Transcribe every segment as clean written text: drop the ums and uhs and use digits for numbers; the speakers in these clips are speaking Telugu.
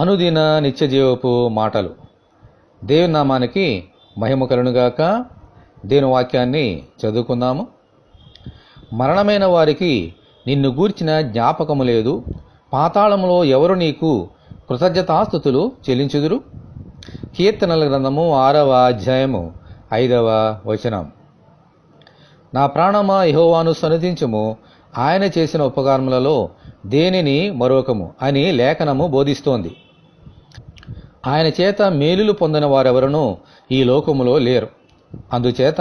అనుదిన నిత్యజీవపు మాటలు. దేవుని నామానికి మహిమ కలుగునుగాక. దేవుని వాక్యాన్ని చదువుకుందాము. మరణమైన వారికి నిన్ను గూర్చిన జ్ఞాపకము లేదు, పాతాళములో ఎవరు నీకు కృతజ్ఞతాస్తుతులు చెల్లించుదురు. కీర్తనల గ్రంథము 6వ అధ్యాయము 5వ వచనం. నా ప్రాణమా యెహోవాను సన్నుతించుము, ఆయన చేసిన ఉపకారములలో దేనిని మరొకము అని లేఖనము బోధిస్తోంది. ఆయన చేత మేలులు పొందిన వారెవరనూ ఈ లోకములో లేరు. అందుచేత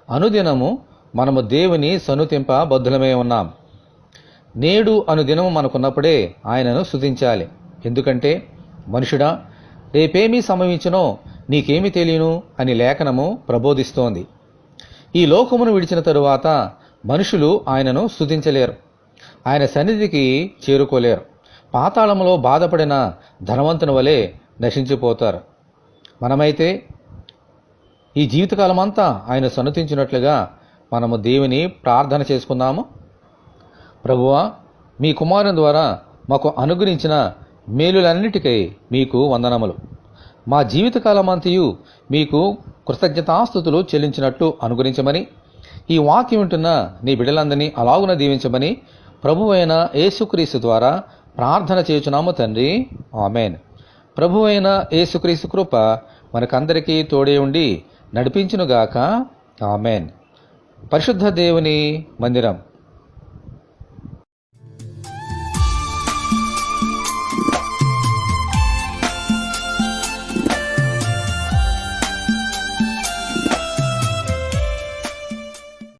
అనుదినము మనము దేవుని సన్నుతింప బద్ధులమై ఉన్నాం. నేడు అనుదినము మనకున్నప్పుడే ఆయనను స్తుతించాలి. ఎందుకంటే మనుషుడా, రేపేమీ సంభవించునో నీకేమి తెలియను అని లేఖనము ప్రబోధిస్తోంది. ఈ లోకమును విడిచిన తరువాత మనుషులు ఆయనను స్తుతించలేరు, ఆయన సన్నిధికి చేరుకోలేరు. పాతాళములో బాధపడిన ధనవంతుని వలె నశించిపోతారు. మనమైతే ఈ జీవితకాలమంతా ఆయన సన్నుతించినట్లుగా మనము దేవుని ప్రార్థన చేసుకుందాము. ప్రభువా, మీ కుమారుని ద్వారా మాకు అనుగ్రహించిన మేలులన్నిటికై మీకు వందనములు. మా జీవితకాలమంతయు మీకు కృతజ్ఞతాస్తుతులు చెల్లించినట్లు అనుగ్రహించమని, ఈ వాక్యం వింటున్న నీ బిడ్డలందరినీ అలాగున దీవించమని ప్రభువైన యేసుక్రీస్తు ద్వారా ప్రార్థన చేయుచున్నాము తండ్రి. ఆమెన్. ప్రభువైన యేసుక్రీస్తు కృప మనకందరికీ తోడే ఉండి నడిపించునుగాక. ఆమెన్. పరిశుద్ధ దేవుని మందిరం